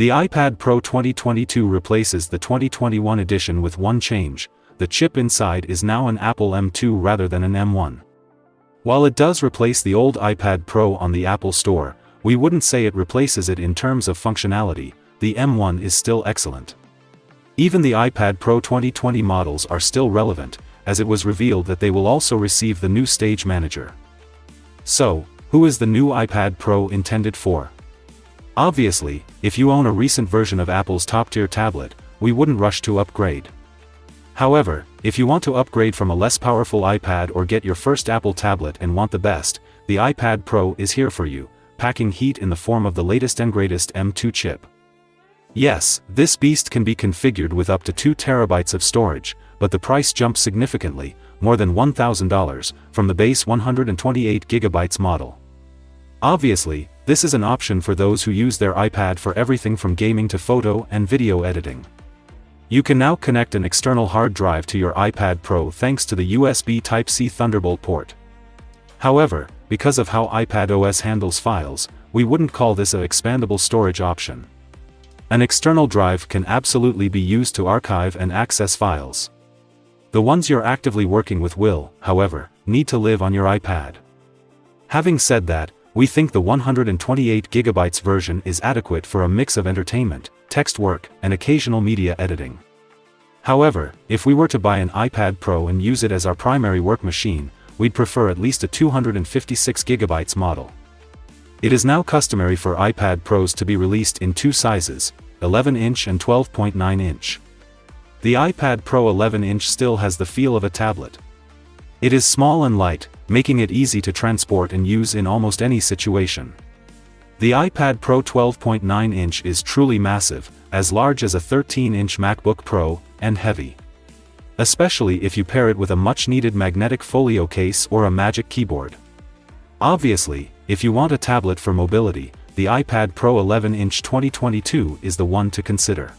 The iPad Pro 2022 replaces the 2021 edition with one change: the chip inside is now an Apple M2 rather than an M1. While it does replace the old iPad Pro on the Apple Store, we wouldn't say it replaces it in terms of functionality. The M1 is still excellent. Even the iPad Pro 2020 models are still relevant, as it was revealed that they will also receive the new Stage Manager. So, who is the new iPad Pro intended for? Obviously, if you own a recent version of Apple's top-tier tablet, we wouldn't rush to upgrade. However, if you want to upgrade from a less powerful iPad or get your first Apple tablet and want the best, the iPad Pro is here for you, packing heat in the form of the latest and greatest M2 chip. Yes, this beast can be configured with up to 2 TB of storage, but the price jumps significantly, more than $1,000, from the base 128 GB model. Obviously, this is an option for those who use their iPad for everything from gaming to photo and video editing. You can now connect an external hard drive to your iPad Pro thanks to the USB Type-C Thunderbolt port. However, because of how iPadOS handles files, we wouldn't call this an expandable storage option. An external drive can absolutely be used to archive and access files. The ones you're actively working with will, however, need to live on your iPad. Having said that, we think the 128 GB version is adequate for a mix of entertainment, text work, and occasional media editing. However, if we were to buy an iPad Pro and use it as our primary work machine, we'd prefer at least a 256 GB model. It is now customary for iPad Pros to be released in two sizes, 11-inch and 12.9-inch. The iPad Pro 11-inch still has the feel of a tablet. It is small and light, making it easy to transport and use in almost any situation. The iPad Pro 12.9-inch is truly massive, as large as a 13-inch MacBook Pro, and heavy. Especially if you pair it with a much-needed magnetic folio case or a Magic Keyboard. Obviously, if you want a tablet for mobility, the iPad Pro 11-inch 2022 is the one to consider.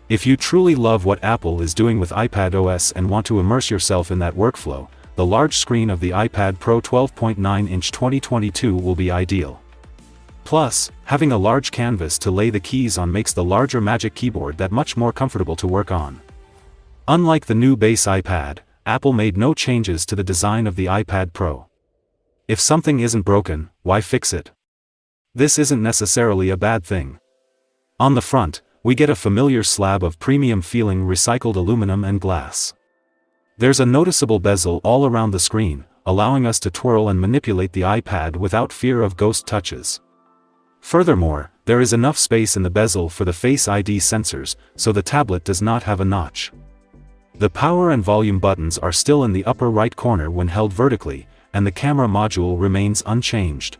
If you truly love what Apple is doing with iPadOS and want to immerse yourself in that workflow, the large screen of the iPad Pro 12.9-inch 2022 will be ideal. Plus, having a large canvas to lay the keys on makes the larger Magic Keyboard that much more comfortable to work on. Unlike the new base iPad, Apple made no changes to the design of the iPad Pro. If something isn't broken, why fix it? This isn't necessarily a bad thing. On the front, we get a familiar slab of premium-feeling recycled aluminum and glass. There's a noticeable bezel all around the screen, allowing us to twirl and manipulate the iPad without fear of ghost touches. Furthermore, there is enough space in the bezel for the Face ID sensors, so the tablet does not have a notch. The power and volume buttons are still in the upper right corner when held vertically, and the camera module remains unchanged.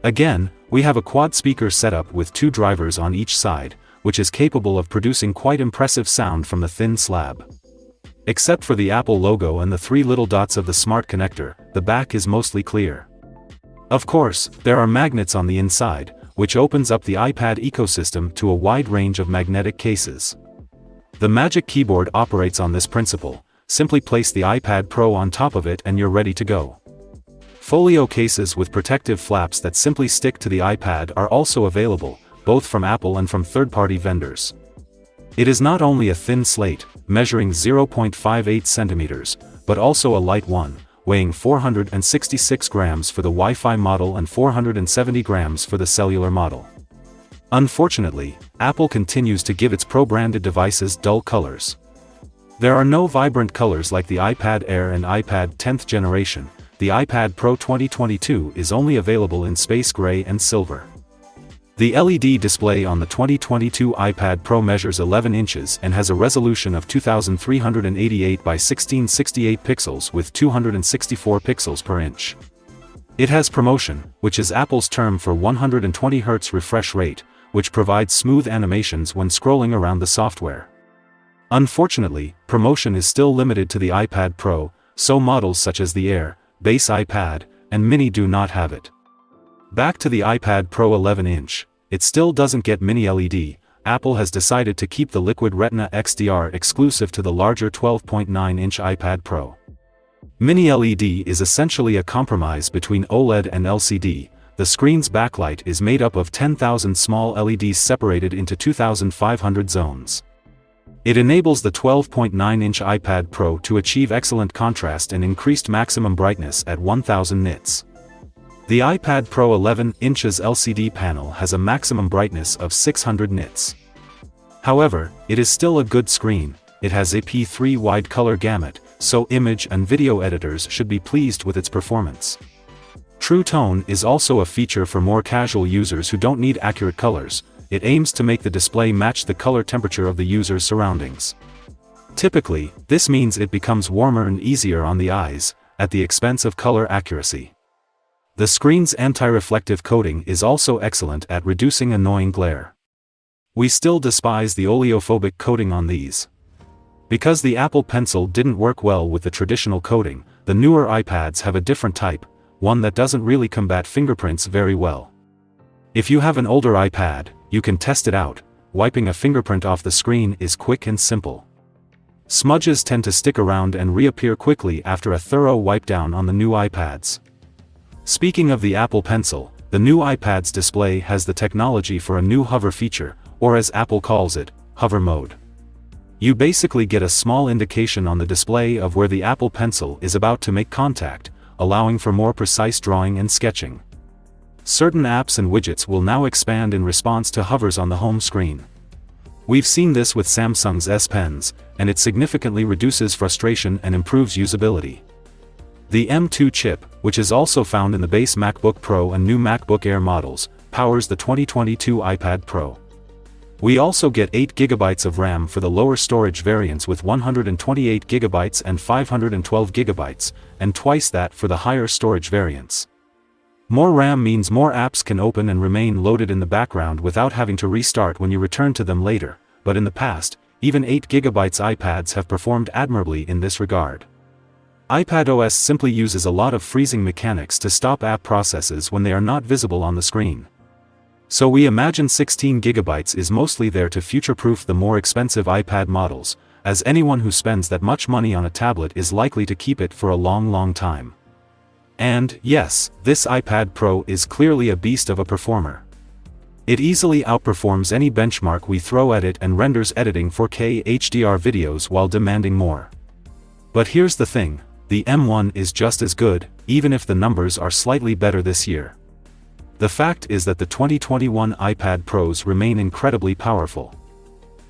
Again, we have a quad-speaker setup with 2 drivers on each side, which is capable of producing quite impressive sound from the thin slab. Except for the Apple logo and the 3 little dots of the smart connector, the back is mostly clear. Of course, there are magnets on the inside, which opens up the iPad ecosystem to a wide range of magnetic cases. The Magic Keyboard operates on this principle: simply place the iPad Pro on top of it and you're ready to go. Folio cases with protective flaps that simply stick to the iPad are also available, both from Apple and from third-party vendors. It is not only a thin slate, measuring 0.58 centimeters, but also a light one, weighing 466 grams for the Wi-Fi model and 470 grams for the cellular model. Unfortunately, Apple continues to give its Pro-branded devices dull colors. There are no vibrant colors like the iPad Air and iPad 10th generation. The iPad Pro 2022 is only available in space gray and silver. The LED display on the 2022 iPad Pro measures 11 inches and has a resolution of 2388 by 1668 pixels with 264 pixels per inch. It has ProMotion, which is Apple's term for 120 Hz refresh rate, which provides smooth animations when scrolling around the software. Unfortunately, ProMotion is still limited to the iPad Pro, so models such as the Air, base iPad, and Mini do not have it. Back to the iPad Pro 11-inch, it still doesn't get Mini LED. Apple has decided to keep the Liquid Retina XDR exclusive to the larger 12.9-inch iPad Pro. Mini LED is essentially a compromise between OLED and LCD, the screen's backlight is made up of 10,000 small LEDs separated into 2,500 zones. It enables the 12.9-inch iPad Pro to achieve excellent contrast and increased maximum brightness at 1000 nits. The iPad Pro 11 inches LCD panel has a maximum brightness of 600 nits. However, it is still a good screen. It has a P3 wide color gamut, so image and video editors should be pleased with its performance. True Tone is also a feature for more casual users who don't need accurate colors. It aims to make the display match the color temperature of the user's surroundings. Typically, this means it becomes warmer and easier on the eyes, at the expense of color accuracy. The screen's anti-reflective coating is also excellent at reducing annoying glare. We still despise the oleophobic coating on these. Because the Apple Pencil didn't work well with the traditional coating, the newer iPads have a different type, one that doesn't really combat fingerprints very well. If you have an older iPad, you can test it out. Wiping a fingerprint off the screen is quick and simple. Smudges tend to stick around and reappear quickly after a thorough wipe down on the new iPads. Speaking of the Apple Pencil, the new iPad's display has the technology for a new hover feature, or as Apple calls it, hover mode. You basically get a small indication on the display of where the Apple Pencil is about to make contact, allowing for more precise drawing and sketching. Certain apps and widgets will now expand in response to hovers on the home screen. We've seen this with Samsung's S Pens, and it significantly reduces frustration and improves usability. The M2 chip, which is also found in the base MacBook Pro and new MacBook Air models, powers the 2022 iPad Pro. We also get 8GB of RAM for the lower storage variants with 128GB and 512GB, and twice that for the higher storage variants. More RAM means more apps can open and remain loaded in the background without having to restart when you return to them later, but in the past, even 8GB iPads have performed admirably in this regard. iPadOS simply uses a lot of freezing mechanics to stop app processes when they are not visible on the screen. So we imagine 16GB is mostly there to future-proof the more expensive iPad models, as anyone who spends that much money on a tablet is likely to keep it for a long time. And, yes, this iPad Pro is clearly a beast of a performer. It easily outperforms any benchmark we throw at it and renders editing 4K HDR videos while demanding more. But here's the thing, the M1 is just as good, even if the numbers are slightly better this year. The fact is that the 2021 iPad Pros remain incredibly powerful.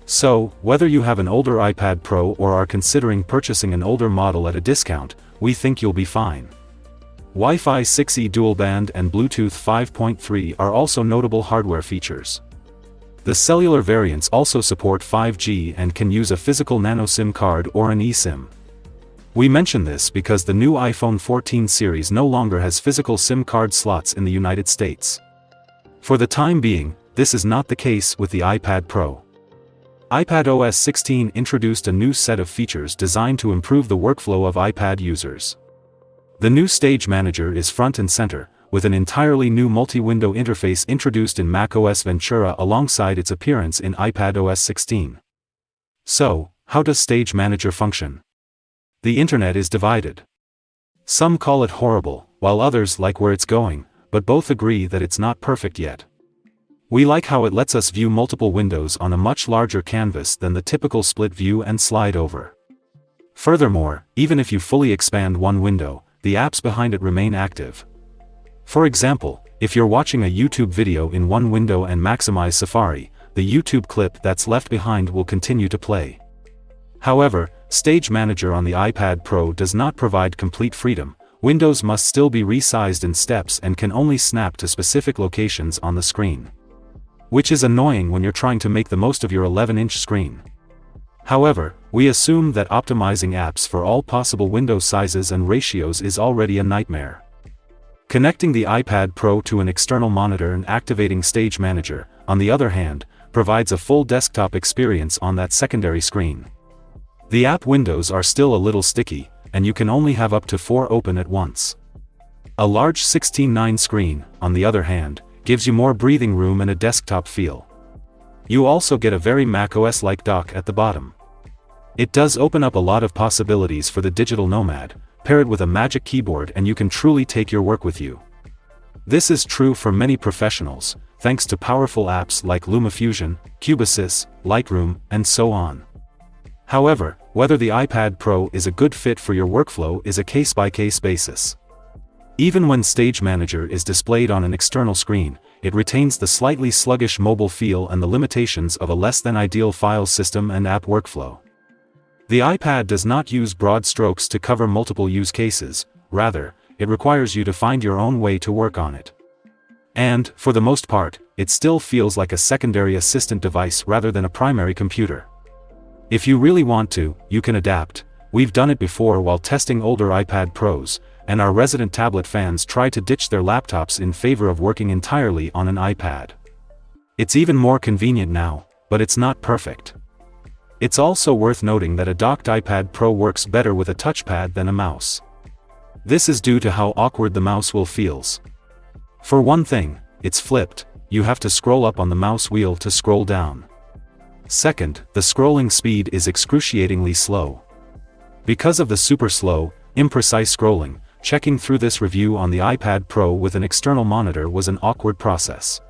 So, whether you have an older iPad Pro or are considering purchasing an older model at a discount, we think you'll be fine. Wi-Fi 6E dual band and Bluetooth 5.3 are also notable hardware features. The cellular variants also support 5G and can use a physical nano SIM card or an eSIM. We mention this because the new iPhone 14 series no longer has physical SIM card slots in the United States. For the time being, this is not the case with the iPad Pro. iPadOS 16 introduced a new set of features designed to improve the workflow of iPad users. The new Stage Manager is front and center, with an entirely new multi-window interface introduced in macOS Ventura alongside its appearance in iPadOS 16. So, how does Stage Manager function? The internet is divided. Some call it horrible, while others like where it's going, but both agree that it's not perfect yet. We like how it lets us view multiple windows on a much larger canvas than the typical split view and slide over. Furthermore, even if you fully expand one window, the apps behind it remain active. For example, if you're watching a YouTube video in one window and maximize Safari, the YouTube clip that's left behind will continue to play. However, Stage Manager on the iPad Pro does not provide complete freedom. Windows must still be resized in steps and can only snap to specific locations on the screen. Which is annoying when you're trying to make the most of your 11-inch screen. However, we assume that optimizing apps for all possible window sizes and ratios is already a nightmare. Connecting the iPad Pro to an external monitor and activating Stage Manager, on the other hand, provides a full desktop experience on that secondary screen. The app windows are still a little sticky, and you can only have up to 4 open at once. A large 16:9 screen, on the other hand, gives you more breathing room and a desktop feel. You also get a very macOS-like dock at the bottom. It does open up a lot of possibilities for the digital nomad. Pair it with a magic keyboard and you can truly take your work with you. This is true for many professionals, thanks to powerful apps like LumaFusion, Cubasys, Lightroom, and so on. However, whether the iPad Pro is a good fit for your workflow is a case-by-case basis. Even when Stage Manager is displayed on an external screen, it retains the slightly sluggish mobile feel and the limitations of a less-than-ideal file system and app workflow. The iPad does not use broad strokes to cover multiple use cases, rather, it requires you to find your own way to work on it. And, for the most part, it still feels like a secondary assistant device rather than a primary computer. If you really want to, you can adapt. We've done it before while testing older iPad Pros, and our resident tablet fans try to ditch their laptops in favor of working entirely on an iPad. It's even more convenient now, but it's not perfect. It's also worth noting that a docked iPad Pro works better with a touchpad than a mouse. This is due to how awkward the mouse wheel feels. For one thing, it's flipped, you have to scroll up on the mouse wheel to scroll down. Second, the scrolling speed is excruciatingly slow. Because of the super slow, imprecise scrolling, checking through this review on the iPad Pro with an external monitor was an awkward process.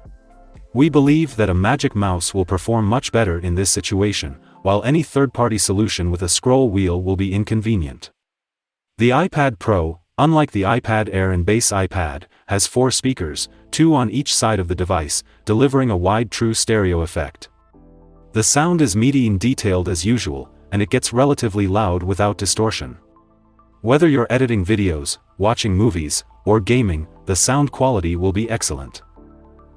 We believe that a Magic Mouse will perform much better in this situation, while any third-party solution with a scroll wheel will be inconvenient. The iPad Pro, unlike the iPad Air and base iPad, has 4 speakers, 2 on each side of the device, delivering a wide true stereo effect. The sound is meaty and detailed as usual, and it gets relatively loud without distortion. Whether you're editing videos, watching movies, or gaming, the sound quality will be excellent.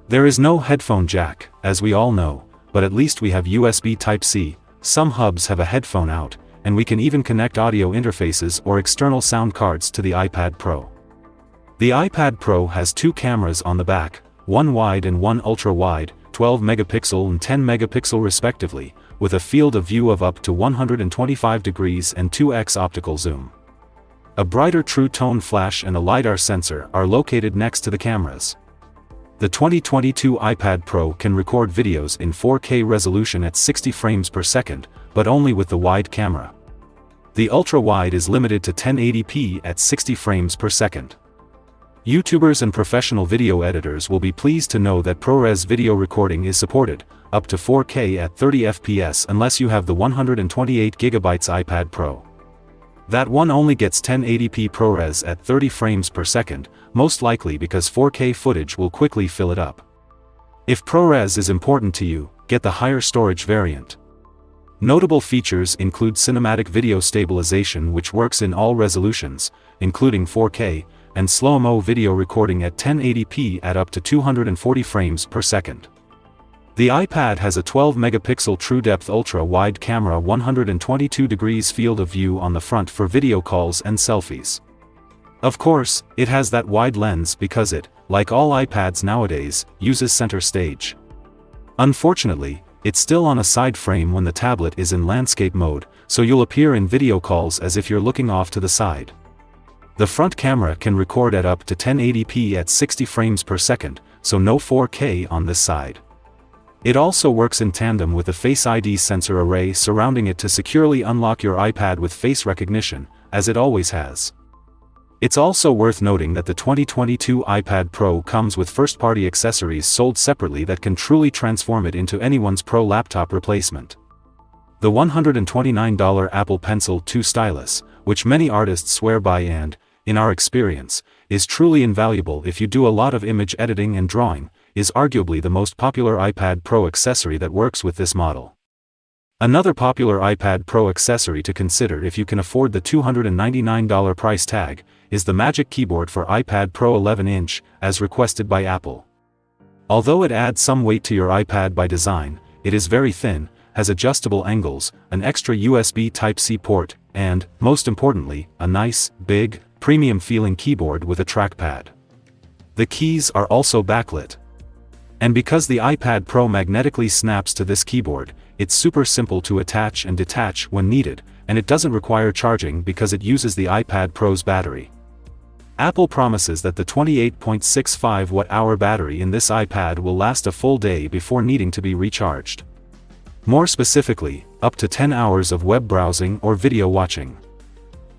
There is no headphone jack, as we all know, but at least we have USB Type-C, some hubs have a headphone out, and we can even connect audio interfaces or external sound cards to the iPad Pro. The iPad Pro has 2 cameras on the back, one wide and one ultra-wide, 12 megapixel and 10 megapixel respectively, with a field of view of up to 125 degrees and 2x optical zoom. A brighter True Tone flash and a LiDAR sensor are located next to the cameras. The 2022 iPad Pro can record videos in 4K resolution at 60 frames per second, but only with the wide camera. The ultra-wide is limited to 1080p at 60 frames per second. YouTubers and professional video editors will be pleased to know that ProRes video recording is supported, up to 4K at 30 FPS unless you have the 128GB iPad Pro. That one only gets 1080p ProRes at 30 frames per second, most likely because 4K footage will quickly fill it up. If ProRes is important to you, get the higher storage variant. Notable features include cinematic video stabilization, which works in all resolutions, including 4K, and slow-mo video recording at 1080p at up to 240 frames per second. The iPad has a 12-megapixel TrueDepth ultra-wide camera 122 degrees field of view on the front for video calls and selfies. Of course, it has that wide lens because it, like all iPads nowadays, uses center stage. Unfortunately, it's still on a side frame when the tablet is in landscape mode, so you'll appear in video calls as if you're looking off to the side. The front camera can record at up to 1080p at 60 frames per second, so no 4K on this side. It also works in tandem with the Face ID sensor array surrounding it to securely unlock your iPad with face recognition, as it always has. It's also worth noting that the 2022 iPad Pro comes with first-party accessories sold separately that can truly transform it into anyone's Pro laptop replacement. The $129 Apple Pencil 2 stylus, which many artists swear by and, in our experience, is truly invaluable if you do a lot of image editing and drawing, is arguably the most popular iPad Pro accessory that works with this model. Another popular iPad Pro accessory to consider if you can afford the $299 price tag, is the Magic Keyboard for iPad Pro 11-inch, as requested by Apple. Although it adds some weight to your iPad by design, it is very thin, has adjustable angles, an extra USB Type-C port, and, most importantly, a nice, big, premium-feeling keyboard with a trackpad. The keys are also backlit. And because the iPad Pro magnetically snaps to this keyboard, it's super simple to attach and detach when needed, and it doesn't require charging because it uses the iPad Pro's battery. Apple promises that the 28.65 watt-hour battery in this iPad will last a full day before needing to be recharged. More specifically, up to 10 hours of web browsing or video watching.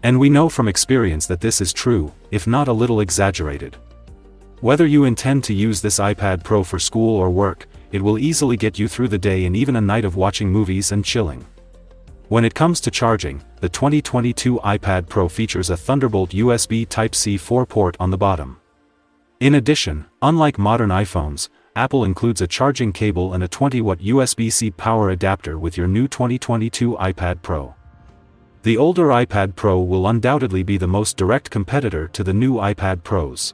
And we know from experience that this is true, if not a little exaggerated. Whether you intend to use this iPad Pro for school or work, it will easily get you through the day and even a night of watching movies and chilling. When it comes to charging, the 2022 iPad Pro features a Thunderbolt USB Type-C 4 port on the bottom. In addition, unlike modern iPhones, Apple includes a charging cable and a 20-watt USB-C power adapter with your new 2022 iPad Pro. The older iPad Pro will undoubtedly be the most direct competitor to the new iPad Pros.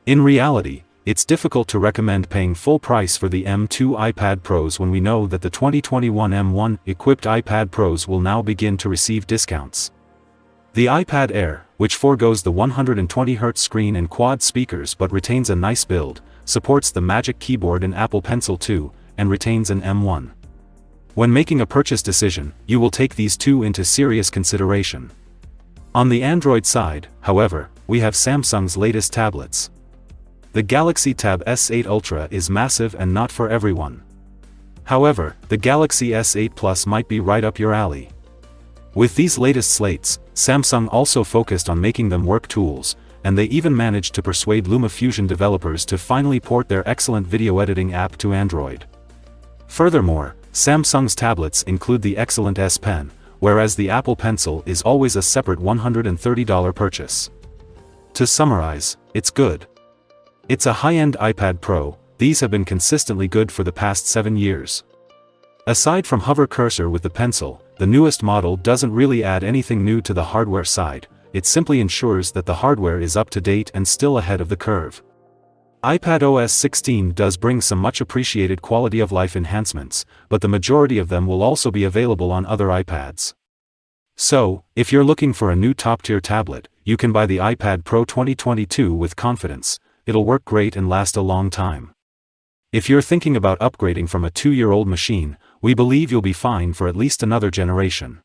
In reality, it's difficult to recommend paying full price for the M2 iPad Pros when we know that the 2021 M1 equipped iPad Pros will now begin to receive discounts. The iPad Air, which forgoes the 120Hz screen and quad speakers but retains a nice build, supports the Magic Keyboard and Apple Pencil 2, and retains an M1. When making a purchase decision, you will take these two into serious consideration. On the Android side, however, we have Samsung's latest tablets. The Galaxy Tab S8 Ultra is massive and not for everyone. However, the Galaxy S8 Plus might be right up your alley. With these latest slates, Samsung also focused on making them work tools, and they even managed to persuade LumaFusion developers to finally port their excellent video editing app to Android. Furthermore, Samsung's tablets include the excellent S Pen, whereas the Apple Pencil is always a separate $130 purchase. To summarize, it's good. It's a high-end iPad Pro. These have been consistently good for the past 7 years. Aside from hover cursor with the pencil, the newest model doesn't really add anything new to the hardware side. It simply ensures that the hardware is up to date and still ahead of the curve. iPadOS 16 does bring some much appreciated quality of life enhancements, but the majority of them will also be available on other iPads. So, if you're looking for a new top-tier tablet, you can buy the iPad Pro 2022 with confidence. It'll work great and last a long time. If you're thinking about upgrading from a 2-year-old machine, we believe you'll be fine for at least another generation.